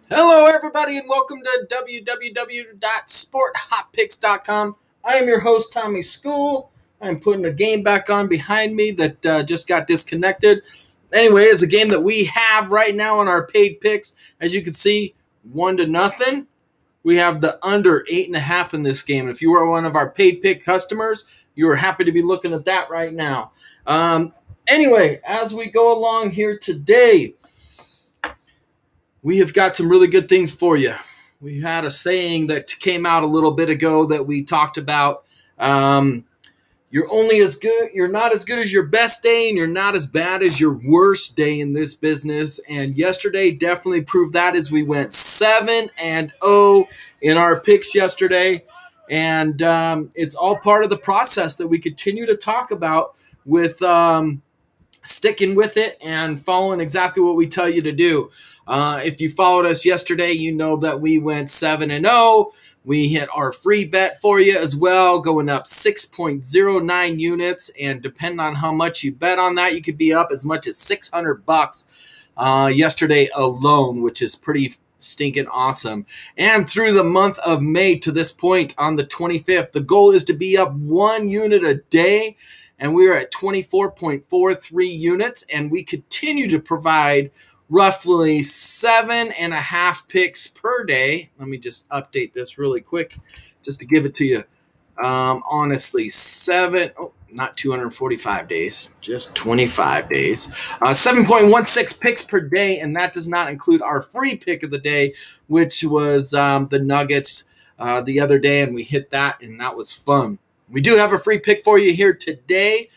Hello, everybody, and welcome to www.sporthotpicks.com. I am your host, Tommy School. I'm putting a game back on behind me that just got disconnected. Anyway, it's a game that we have right now on our paid picks. As you can see, 1-0. We have the under 8.5 in this game. If you are one of our paid pick customers, you are happy to be looking at that right now. Anyway, as we go along here today, we have got some really good things for you. We had a saying that came out a little bit ago that we talked about. You're not as good as your best day, and you're not as bad as your worst day in this business. And yesterday definitely proved that as we went 7-0 in our picks yesterday. And it's all part of the process that we continue to talk about with sticking with it and following exactly what we tell you to do. If you followed us yesterday, you know that we went 7-0. We hit our free bet for you as well, going up 6.09 units. And depending on how much you bet on that, you could be up as much as $600 yesterday alone, which is pretty stinking awesome. And through the month of May to this point on the 25th, the goal is to be up 1 unit a day. And we are at 24.43 units, and we continue to provide roughly 7.5 picks per day. Let me just update this really quick just to give it to you. Honestly, not 245 days, just 25 days. 7.16 picks per day, and that does not include our free pick of the day, which was the Nuggets the other day, and we hit that, and that was fun. We do have a free pick for you here today.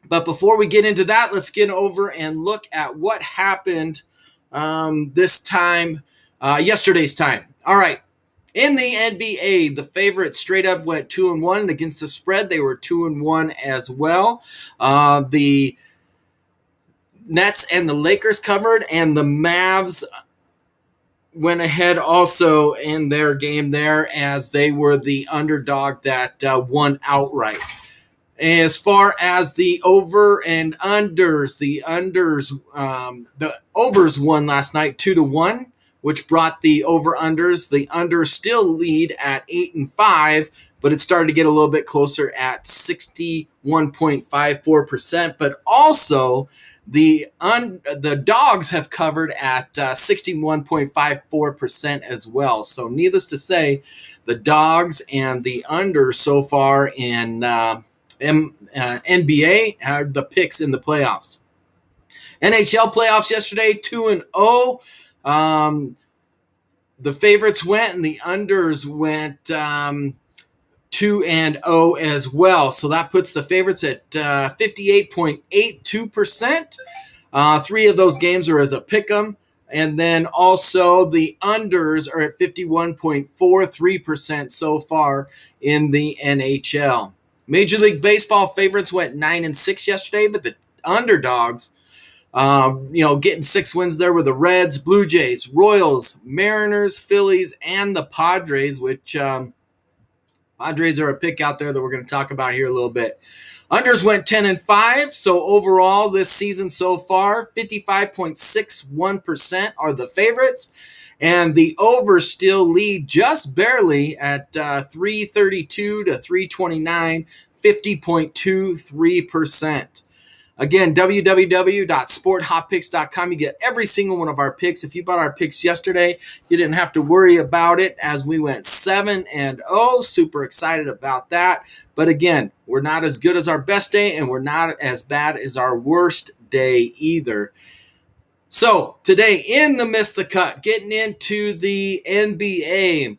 But before we get into that, let's get over and look at what happened yesterday's time. All right. In the NBA, the favorites straight up went 2-1, and against the spread, they were 2-1 as well. The Nets and the Lakers covered, and the Mavs went ahead also in their game there as they were the underdog that won outright. As far as the over and unders, the overs won last night 2-1, which brought the over-unders. The unders still lead at 8-5, but it started to get a little bit closer at 61.54%. But also, the dogs have covered at 61.54% as well. So needless to say, the dogs and the under so far in NBA are the picks in the playoffs. NHL playoffs yesterday, 2-0. The favorites went and the unders went 2-0 as well. So that puts the favorites at 58.82%. 3 of those games are as a pick'em. And then also the unders are at 51.43% so far in the NHL. Major League Baseball favorites went 9-6 yesterday, but the underdogs, getting 6 wins there were the Reds, Blue Jays, Royals, Mariners, Phillies, and the Padres, which Padres are a pick out there that we're going to talk about here a little bit. Unders went 10-5, so overall this season so far, 55.61% are the favorites, and the overs still lead just barely at 332 to 329, 50.23%. Again, www.sporthotpicks.com. You get every single one of our picks. If you bought our picks yesterday, you didn't have to worry about it as we went 7-0. Super excited about that. But again, we're not as good as our best day, and we're not as bad as our worst day either. So today in the Miss the Cut, getting into the NBA,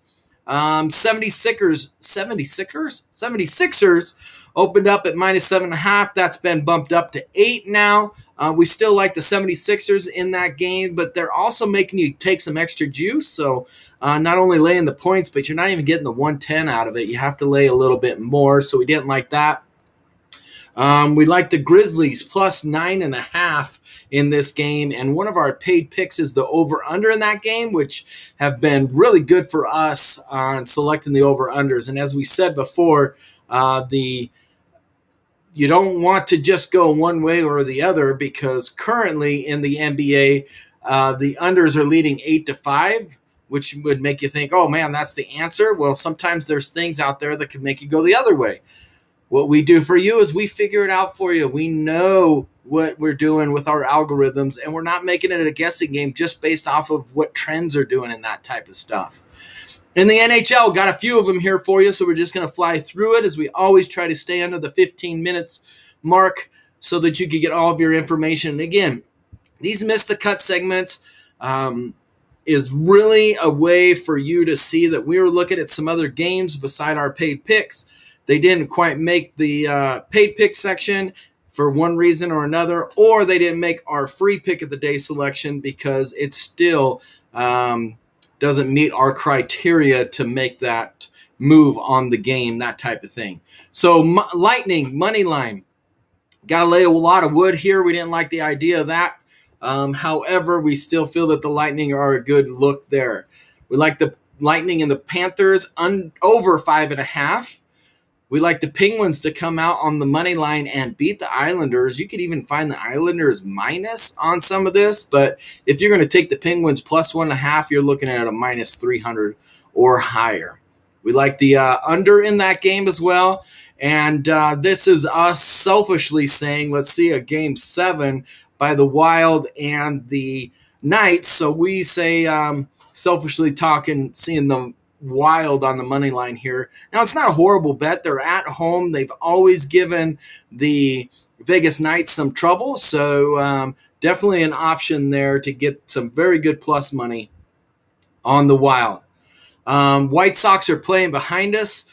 76ers opened up at -7.5. That's been bumped up to 8 now. We still like the 76ers in that game, but they're also making you take some extra juice. So not only laying the points, but you're not even getting the 110 out of it. You have to lay a little bit more, so we didn't like that. We like the Grizzlies plus 9.5 in this game, and one of our paid picks is the over-under in that game, which have been really good for us on selecting the over-unders. And as we said before, the you don't want to just go one way or the other, because currently in the NBA, the unders are leading 8-5, which would make you think, oh man, that's the answer. Well, sometimes there's things out there that can make you go the other way. What we do for you is we figure it out for you. We know what we're doing with our algorithms, and we're not making it a guessing game just based off of what trends are doing and that type of stuff. In the NHL, got a few of them here for you, so we're just going to fly through it, as we always try to stay under the 15 minutes mark so that you can get all of your information. And again, these Miss the Cut segments is really a way for you to see that we were looking at some other games beside our paid picks. They didn't quite make the paid pick section for one reason or another, or they didn't make our free pick of the day selection because it still doesn't meet our criteria to make that move on the game, that type of thing. So Lightning, money line. Got to lay a lot of wood here. We didn't like the idea of that. However, we still feel that the Lightning are a good look there. We like the Lightning and the Panthers over 5.5. We like the Penguins to come out on the money line and beat the Islanders. You could even find the Islanders minus on some of this, but if you're going to take the Penguins plus 1.5, you're looking at a minus 300 or higher. We like the under in that game as well. And this is us selfishly saying, let's see a game 7 by the Wild and the Knights. So we say, selfishly talking, seeing the Wild on the money line here. Now, it's not a horrible bet. They're at home. They've always given the Vegas Knights some trouble. So definitely an option there to get some very good plus money on the Wild. White Sox are playing behind us.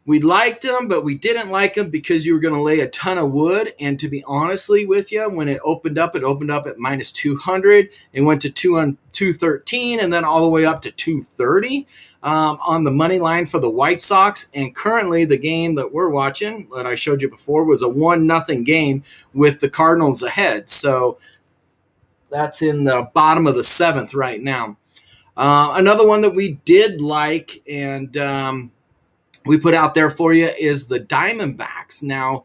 We liked them, but we didn't like them because you were going to lay a ton of wood. And to be honestly with you, when it opened up at minus 200. It went to 213 and then all the way up to 230 on the money line for the White Sox. And currently the game that we're watching, that I showed you before, was a 1-0 game with the Cardinals ahead. So that's in the bottom of the 7th right now. Another one that we did like and we put out there for you is the Diamondbacks. Now,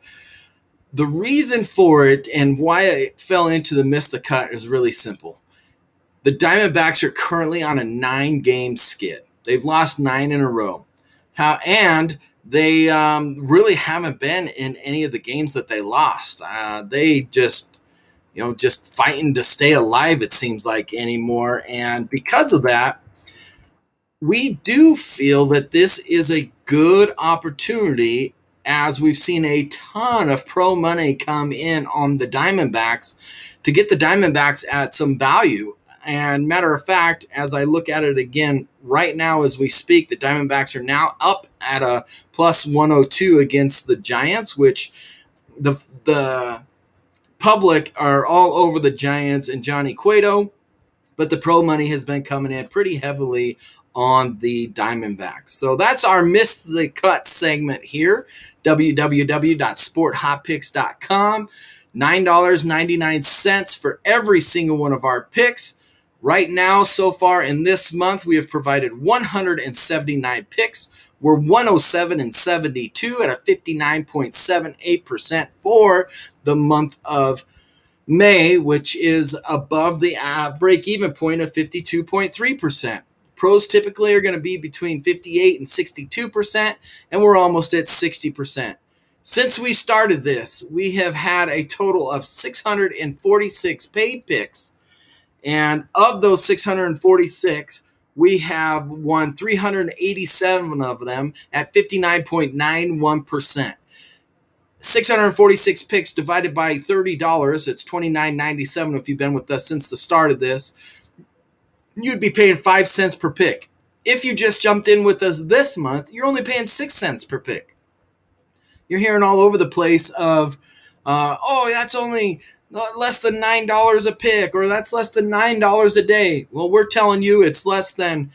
the reason for it and why it fell into the miss the cut is really simple. The Diamondbacks are currently on a 9-game skid. They've lost 9 in a row. And they really haven't been in any of the games that they lost. They just fighting to stay alive, it seems like, anymore. And because of that, we do feel that this is a good opportunity, as we've seen a ton of pro money come in on the Diamondbacks, to get the Diamondbacks at some value. And matter of fact, as I look at it again right now as we speak, the Diamondbacks are now up at a plus 102 against the Giants, which the public are all over the Giants and Johnny Cueto, but the pro money has been coming in pretty heavily on the Diamondbacks. So that's our Miss the Cut segment here. www.sporthotpicks.com. $9.99 for every single one of our picks. Right now, so far in this month, we have provided 179 picks. We're 107 and 72 at a 59.78% for the month of May, which is above the break-even point of 52.3%. Pros typically are going to be between 58 and 62%, and we're almost at 60%. Since we started this, we have had a total of 646 paid picks, and of those 646, we have won 387 of them at 59.91%. 646 picks divided by $30, it's $29.97 if you've been with us since the start of this. You'd be paying 5 cents per pick. If you just jumped in with us this month, you're only paying 6 cents per pick. You're hearing all over the place of, that's only less than $9 a pick, or that's less than $9 a day. Well, we're telling you it's less than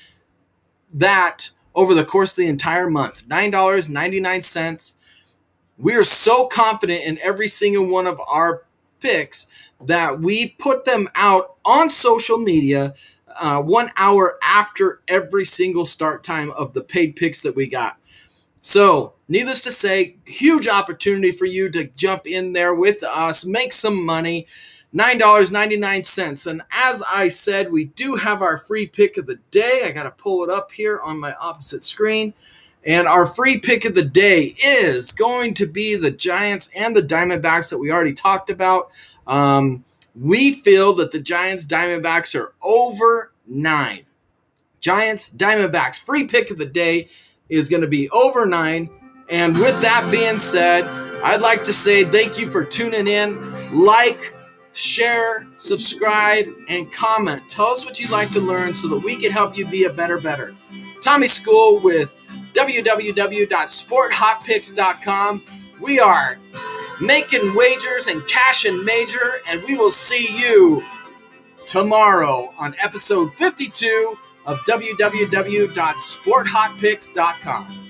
that over the course of the entire month. $9.99. We are so confident in every single one of our picks that we put them out on social media 1 hour after every single start time of the paid picks that we got. So, needless to say, huge opportunity for you to jump in there with us, make some money. $9.99. And as I said, we do have our free pick of the day. I got to pull it up here on my opposite screen. And our free pick of the day is going to be the Giants and the Diamondbacks that we already talked about. We feel that the Giants Diamondbacks are over 9. Giants, Diamondbacks, free pick of the day is going to be over 9. And with that being said, I'd like to say thank you for tuning in. Like, share, subscribe, and comment. Tell us what you'd like to learn so that we can help you be a better. Tommy School with www.sporthotpicks.com. We are making wagers and cash and major, and we will see you tomorrow on episode 52 of www.sporthotpicks.com.